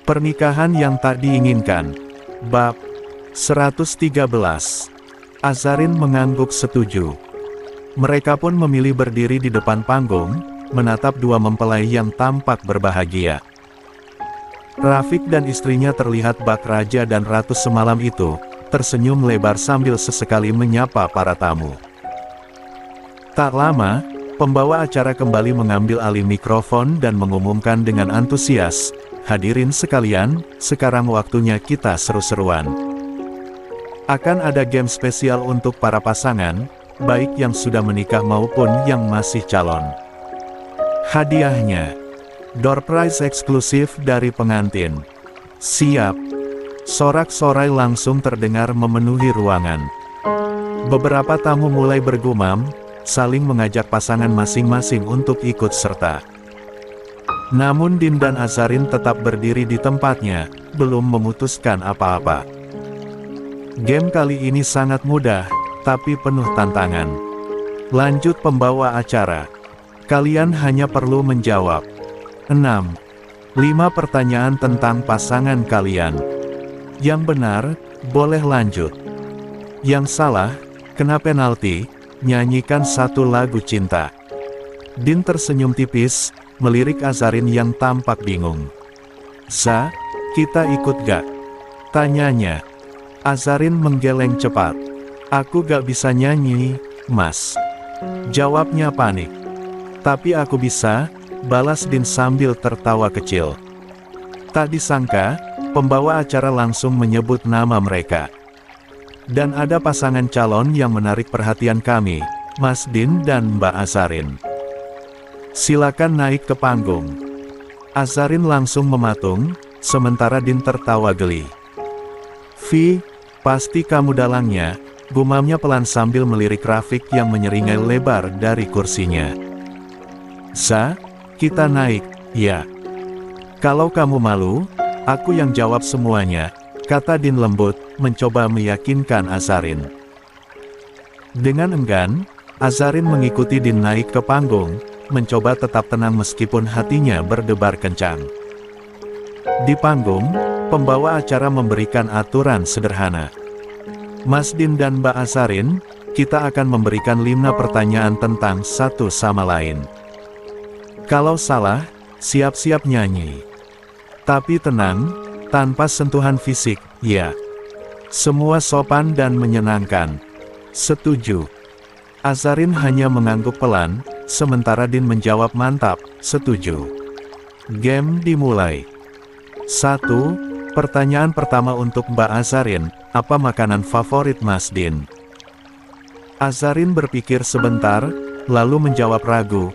Pernikahan yang tak diinginkan. Bab 113. Azarin mengangguk setuju. Mereka pun memilih berdiri di depan panggung, menatap dua mempelai yang tampak berbahagia. Rafiq dan istrinya terlihat bak raja dan ratu semalam itu, tersenyum lebar sambil sesekali menyapa para tamu. Tak lama, pembawa acara kembali mengambil alih mikrofon dan mengumumkan dengan antusias, "Hadirin sekalian, sekarang waktunya kita seru-seruan. Akan ada game spesial untuk para pasangan, baik yang sudah menikah maupun yang masih calon. Hadiahnya, door prize eksklusif dari pengantin. Siap!" Sorak-sorai langsung terdengar memenuhi ruangan. Beberapa tamu mulai bergumam, saling mengajak pasangan masing-masing untuk ikut serta. Namun Din dan Azarin tetap berdiri di tempatnya, belum memutuskan apa-apa. Game kali ini sangat mudah, tapi penuh tantangan. Lanjut pembawa acara. Kalian hanya perlu menjawab 5 pertanyaan tentang pasangan kalian. Yang benar, boleh lanjut. Yang salah, kena penalti. Nyanyikan satu lagu cinta. Din tersenyum tipis, melirik Azarin yang tampak bingung. "Za, kita ikut gak?" tanyanya. Azarin menggeleng cepat. "Aku gak bisa nyanyi, Mas," jawabnya panik. "Tapi aku bisa," balas Din sambil tertawa kecil. Tak disangka, pembawa acara langsung menyebut nama mereka. "Dan ada pasangan calon yang menarik perhatian kami, Mas Din dan Mbak Azarin. Silakan naik ke panggung." Azarin langsung mematung, sementara Din tertawa geli. "Vi, pasti kamu dalangnya," gumamnya pelan sambil melirik Rafiq yang menyeringai lebar dari kursinya. "Za, kita naik, ya. Kalau kamu malu, aku yang jawab semuanya," kata Din lembut, mencoba meyakinkan Azarin. Dengan enggan, Azarin mengikuti Din naik ke panggung, mencoba tetap tenang meskipun hatinya berdebar kencang. Di panggung, pembawa acara memberikan aturan sederhana. "Mas Din dan Mbak Azarin, kita akan memberikan 5 pertanyaan tentang satu sama lain. Kalau salah, siap-siap nyanyi. Tapi tenang, tanpa sentuhan fisik, ya. Semua sopan dan menyenangkan. Setuju?" Azarin hanya mengangguk pelan, sementara Din menjawab mantap, "Setuju." Game dimulai. 1. Pertanyaan pertama untuk Mbak Azarin, apa makanan favorit Mas Din? Azarin berpikir sebentar, lalu menjawab ragu,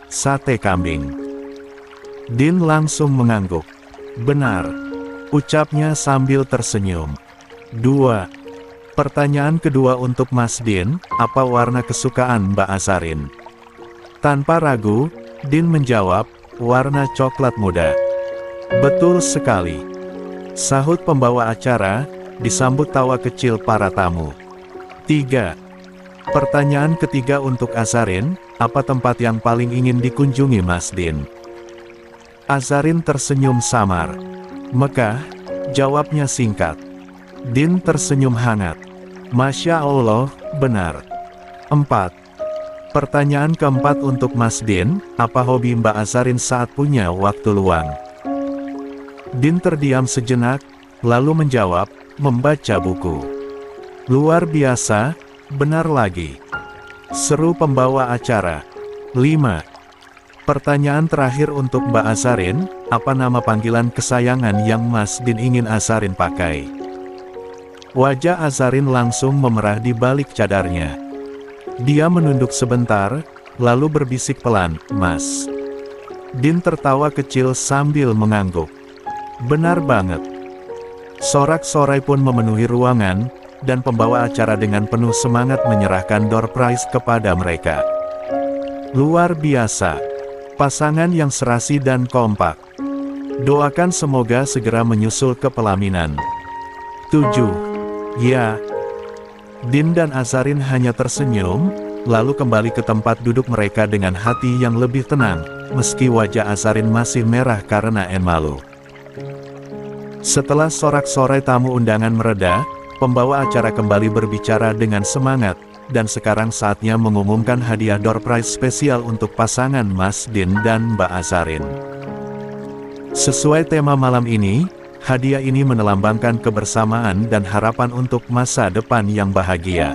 "Sate kambing." Din langsung mengangguk. "Benar," ucapnya sambil tersenyum. 2. Pertanyaan kedua untuk Mas Din, apa warna kesukaan Mbak Azarin? Tanpa ragu, Din menjawab, "Warna coklat muda." "Betul sekali," sahut pembawa acara, disambut tawa kecil para tamu. 3. Pertanyaan ketiga untuk Azarin, apa tempat yang paling ingin dikunjungi Mas Din? Azarin tersenyum samar. "Mekah," jawabnya singkat. Din tersenyum hangat. "Masya Allah, benar." 4. Pertanyaan keempat untuk Mas Din, apa hobi Mbak Azarin saat punya waktu luang? Din terdiam sejenak, lalu menjawab, "Membaca buku." "Luar biasa, benar lagi," seru pembawa acara. 5. Pertanyaan terakhir untuk Mbak Azarin, apa nama panggilan kesayangan yang Mas Din ingin Azarin pakai? Wajah Azarin langsung memerah di balik cadarnya. Dia menunduk sebentar, lalu berbisik pelan, "Mas." Din tertawa kecil sambil mengangguk. "Benar banget." Sorak-sorai pun memenuhi ruangan, dan pembawa acara dengan penuh semangat menyerahkan door prize kepada mereka. Luar biasa. Pasangan yang serasi dan kompak. Doakan semoga segera menyusul ke pelaminan. 7. Ya. Din dan Azarin hanya tersenyum, lalu kembali ke tempat duduk mereka dengan hati yang lebih tenang, meski wajah Azarin masih merah karena malu. Setelah sorak-sorai tamu undangan mereda, pembawa acara kembali berbicara dengan semangat, dan sekarang saatnya mengumumkan hadiah door prize spesial untuk pasangan Mas Din dan Mbak Azarin. Sesuai tema malam ini, hadiah ini melambangkan kebersamaan dan harapan untuk masa depan yang bahagia.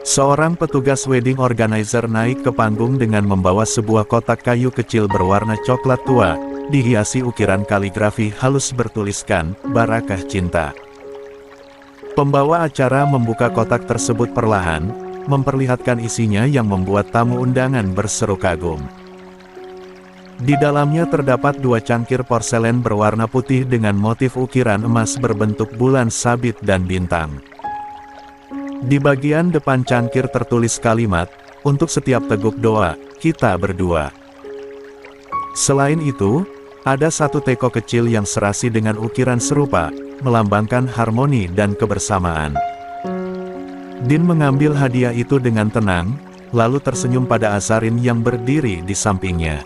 Seorang petugas wedding organizer naik ke panggung dengan membawa sebuah kotak kayu kecil berwarna coklat tua, dihiasi ukiran kaligrafi halus bertuliskan, "Barakah Cinta". Pembawa acara membuka kotak tersebut perlahan, memperlihatkan isinya yang membuat tamu undangan berseru kagum. Di dalamnya terdapat 2 cangkir porselen berwarna putih dengan motif ukiran emas berbentuk bulan sabit dan bintang. Di bagian depan cangkir tertulis kalimat, "Untuk setiap teguk doa, kita berdua". Selain itu, ada 1 teko kecil yang serasi dengan ukiran serupa, melambangkan harmoni dan kebersamaan. Din mengambil hadiah itu dengan tenang, lalu tersenyum pada Azarin yang berdiri di sampingnya.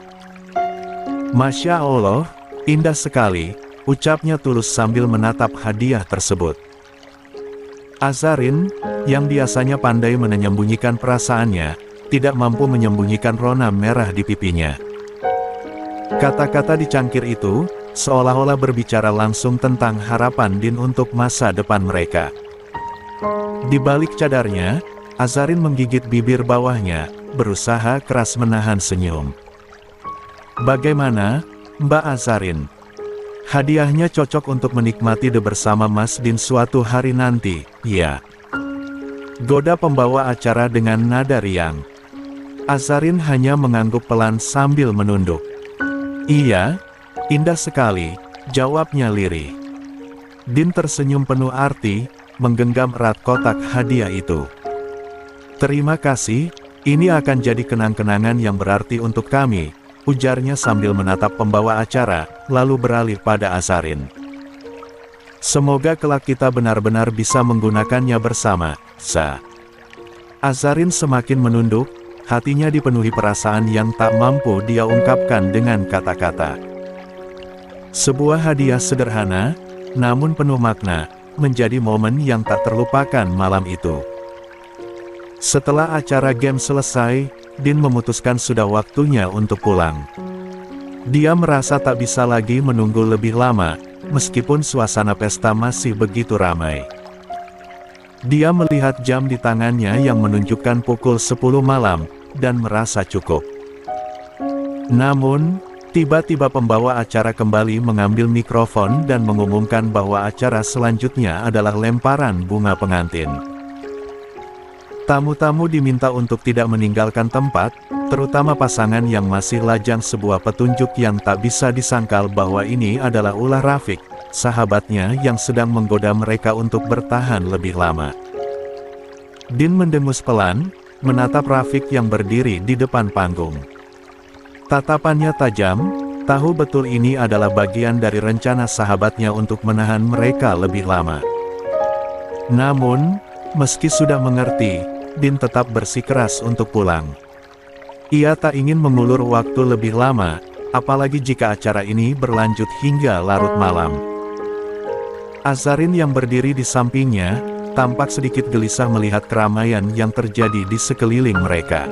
"Masya Allah, indah sekali," ucapnya tulus sambil menatap hadiah tersebut. Azarin, yang biasanya pandai menyembunyikan perasaannya, tidak mampu menyembunyikan rona merah di pipinya. Kata-kata di cangkir itu, seolah-olah berbicara langsung tentang harapan Din untuk masa depan mereka. Di balik cadarnya, Azarin menggigit bibir bawahnya, berusaha keras menahan senyum. "Bagaimana, Mbak Azarin? Hadiahnya cocok untuk menikmati bersama Mas Din suatu hari nanti, ya?" Goda pembawa acara dengan nada riang. Azarin hanya mengangguk pelan sambil menunduk. "Iya, indah sekali," jawabnya lirih. Din tersenyum penuh arti, menggenggam erat kotak hadiah itu. "Terima kasih, ini akan jadi kenang-kenangan yang berarti untuk kami," ujarnya sambil menatap pembawa acara, lalu beralih pada Azarin. "Semoga kelak kita benar-benar bisa menggunakannya bersama, Sa." Azarin semakin menunduk, hatinya dipenuhi perasaan yang tak mampu dia ungkapkan dengan kata-kata. Sebuah hadiah sederhana, namun penuh makna, menjadi momen yang tak terlupakan malam itu. Setelah acara game selesai, Din memutuskan sudah waktunya untuk pulang. Dia merasa tak bisa lagi menunggu lebih lama, meskipun suasana pesta masih begitu ramai. Dia melihat jam di tangannya yang menunjukkan pukul 10 malam, dan merasa cukup. Namun, tiba-tiba pembawa acara kembali mengambil mikrofon dan mengumumkan bahwa acara selanjutnya adalah lemparan bunga pengantin. Tamu-tamu diminta untuk tidak meninggalkan tempat, terutama pasangan yang masih lajang, sebuah petunjuk yang tak bisa disangkal bahwa ini adalah ulah Rafiq, sahabatnya yang sedang menggoda mereka untuk bertahan lebih lama. Din mendengus pelan, menatap Rafiq yang berdiri di depan panggung. Tatapannya tajam, tahu betul ini adalah bagian dari rencana sahabatnya untuk menahan mereka lebih lama. Namun, meski sudah mengerti, Din tetap bersikeras untuk pulang. Ia tak ingin mengulur waktu lebih lama, apalagi jika acara ini berlanjut hingga larut malam. Azarin yang berdiri di sampingnya, tampak sedikit gelisah melihat keramaian yang terjadi di sekeliling mereka.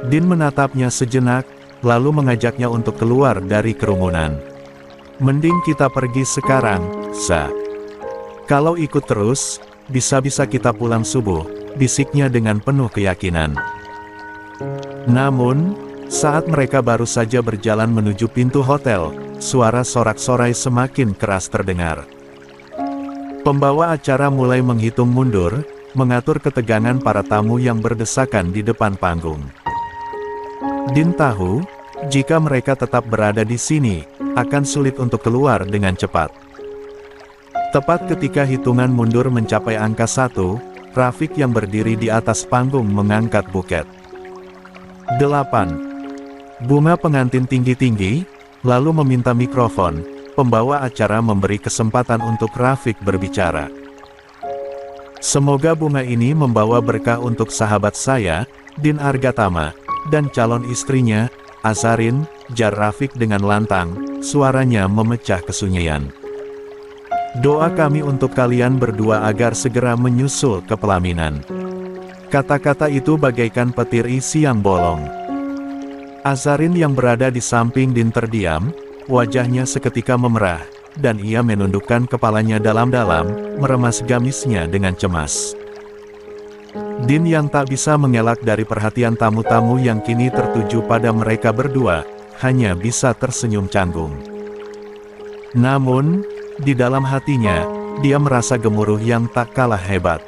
Din menatapnya sejenak, lalu mengajaknya untuk keluar dari kerumunan. "Mending kita pergi sekarang, Sa. Kalau ikut terus, bisa-bisa kita pulang subuh," bisiknya dengan penuh keyakinan. Namun, saat mereka baru saja berjalan menuju pintu hotel, suara sorak-sorai semakin keras terdengar. Pembawa acara mulai menghitung mundur, mengatur ketegangan para tamu yang berdesakan di depan panggung. Din tahu, jika mereka tetap berada di sini, akan sulit untuk keluar dengan cepat. Tepat ketika hitungan mundur mencapai angka 1, Rafiq yang berdiri di atas panggung mengangkat buket. 8. Bunga pengantin tinggi-tinggi, lalu meminta mikrofon. Pembawa acara memberi kesempatan untuk Rafiq berbicara. "Semoga bunga ini membawa berkah untuk sahabat saya, Din Argatama, dan calon istrinya, Azarin," jar Rafiq dengan lantang, suaranya memecah kesunyian. "Doa kami untuk kalian berdua agar segera menyusul ke pelaminan." Kata-kata itu bagaikan petir isi yang bolong. Azarin yang berada di samping Din terdiam, wajahnya seketika memerah, dan ia menundukkan kepalanya dalam-dalam, meremas gamisnya dengan cemas. Din yang tak bisa mengelak dari perhatian tamu-tamu yang kini tertuju pada mereka berdua, hanya bisa tersenyum canggung. Namun, di dalam hatinya, dia merasa gemuruh yang tak kalah hebat.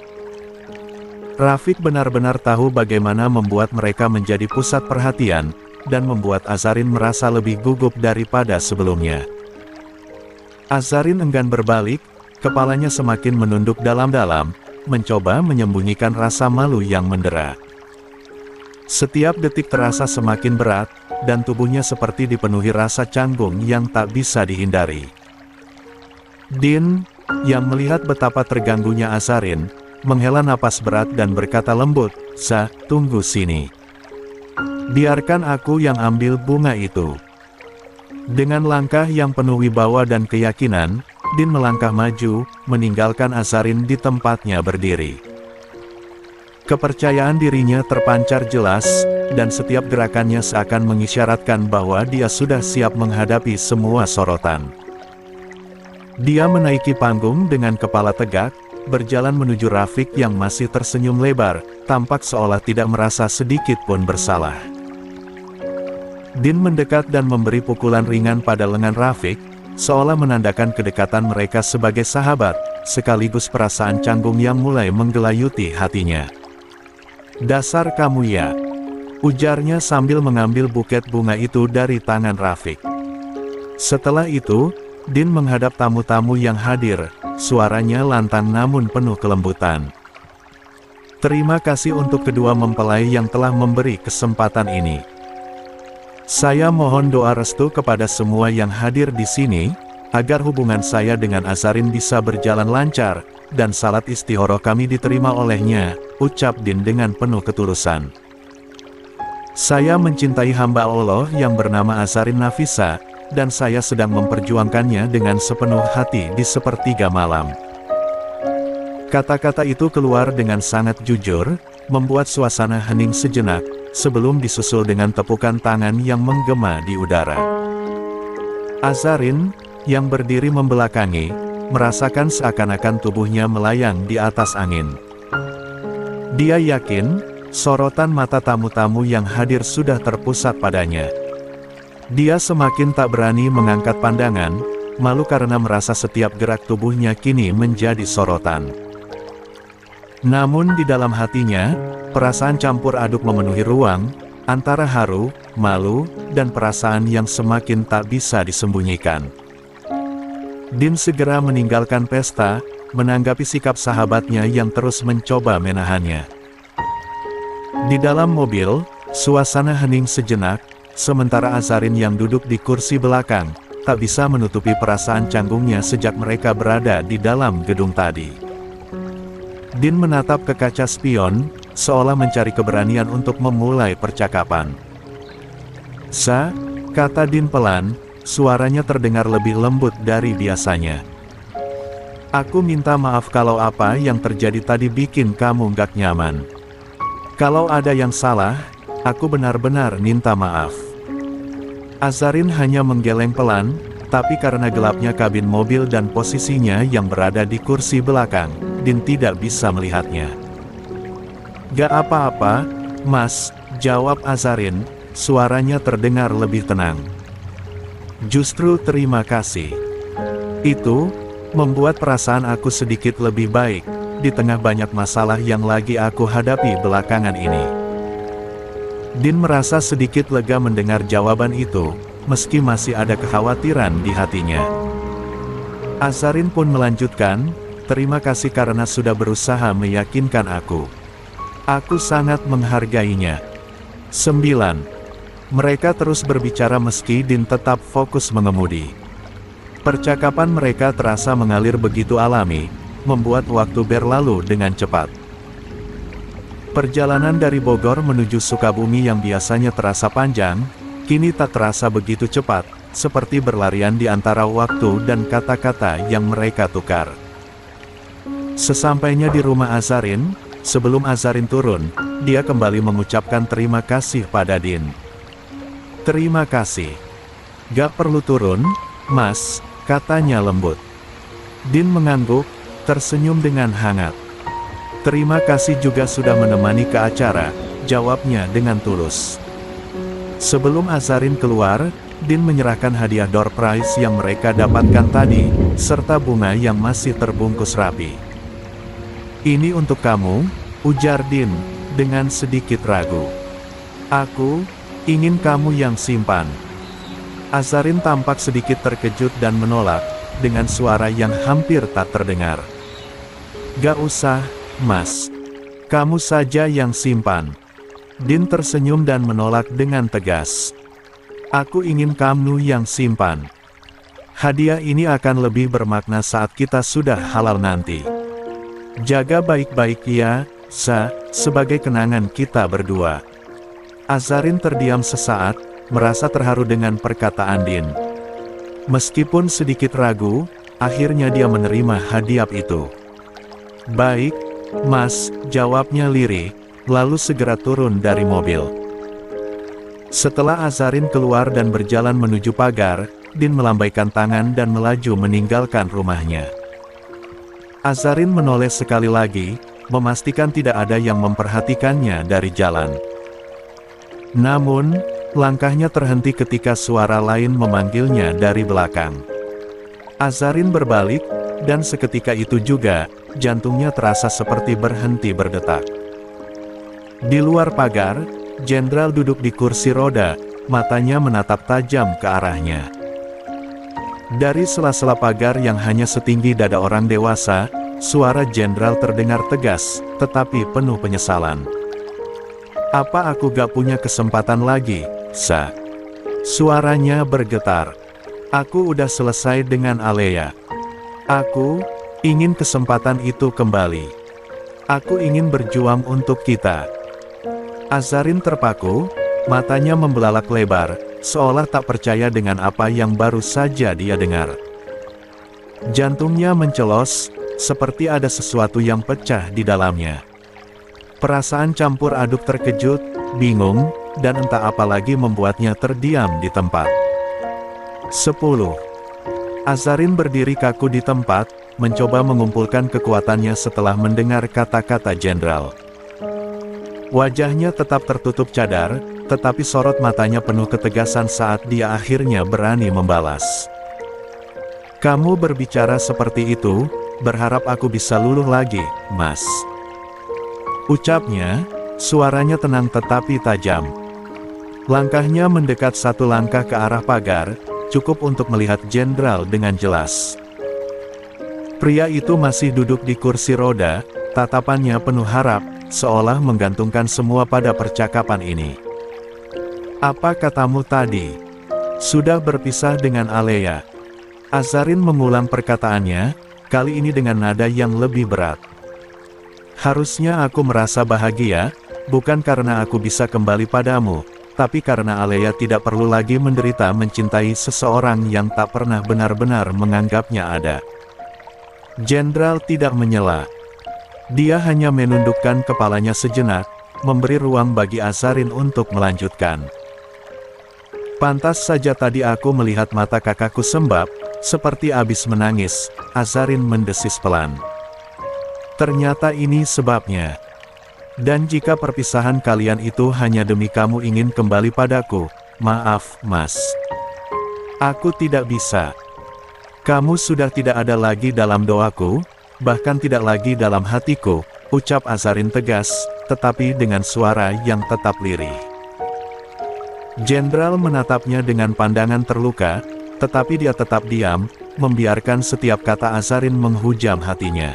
Rafiq benar-benar tahu bagaimana membuat mereka menjadi pusat perhatian, dan membuat Azarin merasa lebih gugup daripada sebelumnya. Azarin enggan berbalik, kepalanya semakin menunduk dalam-dalam, mencoba menyembunyikan rasa malu yang mendera. Setiap detik terasa semakin berat, dan tubuhnya seperti dipenuhi rasa canggung yang tak bisa dihindari. Din, yang melihat betapa terganggunya Azarin, menghela napas berat dan berkata lembut, "Sa, tunggu sini. Biarkan aku yang ambil bunga itu." Dengan langkah yang penuh wibawa dan keyakinan, Din melangkah maju, meninggalkan Azarin di tempatnya berdiri. Kepercayaan dirinya terpancar jelas, dan setiap gerakannya seakan mengisyaratkan bahwa dia sudah siap menghadapi semua sorotan. Dia menaiki panggung dengan kepala tegak, berjalan menuju Rafiq yang masih tersenyum lebar, tampak seolah tidak merasa sedikit pun bersalah. Din mendekat dan memberi pukulan ringan pada lengan Rafiq, seolah menandakan kedekatan mereka sebagai sahabat, sekaligus perasaan canggung yang mulai menggelayuti hatinya. "Dasar kamu ya," ujarnya sambil mengambil buket bunga itu dari tangan Rafiq. Setelah itu, Din menghadap tamu-tamu yang hadir, suaranya lantang namun penuh kelembutan. "Terima kasih untuk kedua mempelai yang telah memberi kesempatan ini. Saya mohon doa restu kepada semua yang hadir di sini, agar hubungan saya dengan Azarin bisa berjalan lancar, dan salat istihoroh kami diterima olehnya," ucap Din dengan penuh ketulusan. "Saya mencintai hamba Allah yang bernama Azarin Nafisa, dan saya sedang memperjuangkannya dengan sepenuh hati di sepertiga malam." Kata-kata itu keluar dengan sangat jujur, membuat suasana hening sejenak, sebelum disusul dengan tepukan tangan yang menggema di udara. Azarin, yang berdiri membelakangi, merasakan seakan-akan tubuhnya melayang di atas angin. Dia yakin, sorotan mata tamu-tamu yang hadir sudah terpusat padanya. Dia semakin tak berani mengangkat pandangan, malu karena merasa setiap gerak tubuhnya kini menjadi sorotan. Namun di dalam hatinya, perasaan campur aduk memenuhi ruang, antara haru, malu, dan perasaan yang semakin tak bisa disembunyikan. Din segera meninggalkan pesta, menanggapi sikap sahabatnya yang terus mencoba menahannya. Di dalam mobil, suasana hening sejenak, sementara Azarin yang duduk di kursi belakang, tak bisa menutupi perasaan canggungnya sejak mereka berada di dalam gedung tadi. Din menatap ke kaca spion, seolah mencari keberanian untuk memulai percakapan. "Sa," kata Din pelan, suaranya terdengar lebih lembut dari biasanya. "Aku minta maaf kalau apa yang terjadi tadi bikin kamu gak nyaman. Kalau ada yang salah, aku benar-benar minta maaf." Azarin hanya menggeleng pelan, tapi karena gelapnya kabin mobil dan posisinya yang berada di kursi belakang, Din tidak bisa melihatnya. "Gak apa-apa, Mas," jawab Azarin, suaranya terdengar lebih tenang. "Justru terima kasih. Itu membuat perasaan aku sedikit lebih baik, di tengah banyak masalah yang lagi aku hadapi belakangan ini." Din merasa sedikit lega mendengar jawaban itu, meski masih ada kekhawatiran di hatinya. Azarin pun melanjutkan, "Terima kasih karena sudah berusaha meyakinkan aku. Aku sangat menghargainya." 9. Mereka terus berbicara meski Din tetap fokus mengemudi. Percakapan mereka terasa mengalir begitu alami, membuat waktu berlalu dengan cepat. Perjalanan dari Bogor menuju Sukabumi yang biasanya terasa panjang, kini tak terasa begitu cepat, seperti berlarian di antara waktu dan kata-kata yang mereka tukar. Sesampainya di rumah Azarin, sebelum Azarin turun, dia kembali mengucapkan terima kasih pada Din. Terima kasih. Gak perlu turun, Mas, katanya lembut. Din mengangguk, tersenyum dengan hangat. Terima kasih juga sudah menemani ke acara, jawabnya dengan tulus. Sebelum Azarin keluar, Din menyerahkan hadiah door prize yang mereka dapatkan tadi, serta bunga yang masih terbungkus rapi. Ini untuk kamu, ujar Din, dengan sedikit ragu. Aku ingin kamu yang simpan. Azarin tampak sedikit terkejut dan menolak, dengan suara yang hampir tak terdengar. Gak usah, Mas. Kamu saja yang simpan. Din tersenyum dan menolak dengan tegas. Aku ingin kamu yang simpan. Hadiah ini akan lebih bermakna saat kita sudah halal nanti. Jaga baik-baik ya, sebagai kenangan kita berdua. Azarin terdiam sesaat, merasa terharu dengan perkataan Din. Meskipun sedikit ragu, akhirnya dia menerima hadiah itu. Baik, Mas, jawabnya lirih, lalu segera turun dari mobil. Setelah Azarin keluar dan berjalan menuju pagar, Din melambaikan tangan dan melaju meninggalkan rumahnya. Azarin menoleh sekali lagi, memastikan tidak ada yang memperhatikannya dari jalan. Namun, langkahnya terhenti ketika suara lain memanggilnya dari belakang. Azarin berbalik, dan seketika itu juga, jantungnya terasa seperti berhenti berdetak. Di luar pagar, Jenderal duduk di kursi roda, matanya menatap tajam ke arahnya. Dari sela-sela pagar yang hanya setinggi dada orang dewasa, suara Jenderal terdengar tegas, tetapi penuh penyesalan. Apa aku gak punya kesempatan lagi, Sa? Suaranya bergetar. Aku udah selesai dengan Alea. Aku ingin kesempatan itu kembali. Aku ingin berjuang untuk kita. Azarin terpaku, matanya membelalak lebar, seolah tak percaya dengan apa yang baru saja dia dengar. Jantungnya mencelos, seperti ada sesuatu yang pecah di dalamnya. Perasaan campur aduk terkejut, bingung, dan entah apa lagi membuatnya terdiam di tempat. 10. Azarin berdiri kaku di tempat, mencoba mengumpulkan kekuatannya setelah mendengar kata-kata Jenderal. Wajahnya tetap tertutup cadar, tetapi sorot matanya penuh ketegasan saat dia akhirnya berani membalas. Kamu berbicara seperti itu, berharap aku bisa luluh lagi, Mas. Ucapnya, suaranya tenang tetapi tajam. Langkahnya mendekat satu langkah ke arah pagar, cukup untuk melihat Jenderal dengan jelas. Pria itu masih duduk di kursi roda, tatapannya penuh harap, seolah menggantungkan semua pada percakapan ini. Apa katamu tadi? Sudah berpisah dengan Alea. Azarin mengulang perkataannya, kali ini dengan nada yang lebih berat. Harusnya aku merasa bahagia, bukan karena aku bisa kembali padamu, tapi karena Alea tidak perlu lagi menderita mencintai seseorang yang tak pernah benar-benar menganggapnya ada. Jenderal tidak menyela. Dia hanya menundukkan kepalanya sejenak, memberi ruang bagi Azarin untuk melanjutkan. Pantas saja tadi aku melihat mata kakakku sembab, seperti abis menangis, Azarin mendesis pelan. Ternyata ini sebabnya. Dan jika perpisahan kalian itu hanya demi kamu ingin kembali padaku, maaf, Mas. Aku tidak bisa. Kamu sudah tidak ada lagi dalam doaku, bahkan tidak lagi dalam hatiku, ucap Azarin tegas, tetapi dengan suara yang tetap lirih. Jenderal menatapnya dengan pandangan terluka, tetapi dia tetap diam, membiarkan setiap kata Azarin menghujam hatinya.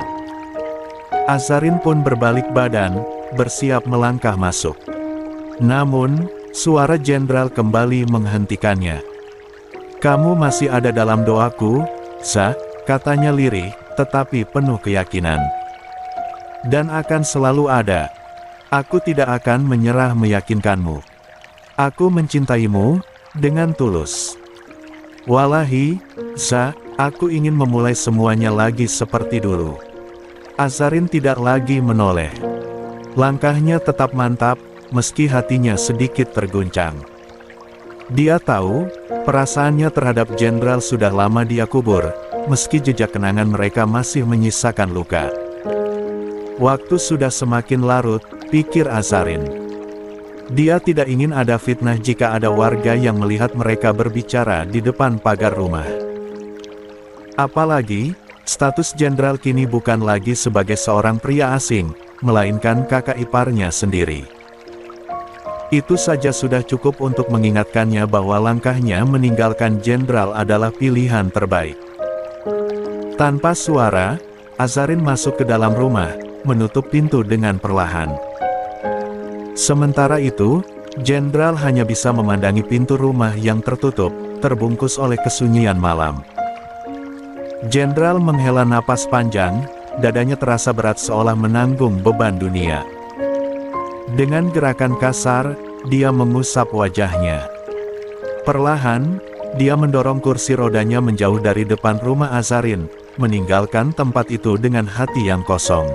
Azarin pun berbalik badan, bersiap melangkah masuk. Namun, suara Jenderal kembali menghentikannya. Kamu masih ada dalam doaku, Sa, katanya lirih, tetapi penuh keyakinan. Dan akan selalu ada. Aku tidak akan menyerah meyakinkanmu. Aku mencintaimu, dengan tulus. Wallahi, Za, aku ingin memulai semuanya lagi seperti dulu. Azarin tidak lagi menoleh. Langkahnya tetap mantap, meski hatinya sedikit terguncang. Dia tahu, perasaannya terhadap jenderal sudah lama dia kubur, meski jejak kenangan mereka masih menyisakan luka. Waktu sudah semakin larut, pikir Azarin. Dia tidak ingin ada fitnah jika ada warga yang melihat mereka berbicara di depan pagar rumah. Apalagi, status jenderal kini bukan lagi sebagai seorang pria asing, melainkan kakak iparnya sendiri. Itu saja sudah cukup untuk mengingatkannya bahwa langkahnya meninggalkan jenderal adalah pilihan terbaik. Tanpa suara, Azarin masuk ke dalam rumah, menutup pintu dengan perlahan. Sementara itu, jenderal hanya bisa memandangi pintu rumah yang tertutup, terbungkus oleh kesunyian malam. Jenderal menghela napas panjang, dadanya terasa berat seolah menanggung beban dunia. Dengan gerakan kasar, dia mengusap wajahnya. Perlahan, dia mendorong kursi rodanya menjauh dari depan rumah Azarin, meninggalkan tempat itu dengan hati yang kosong.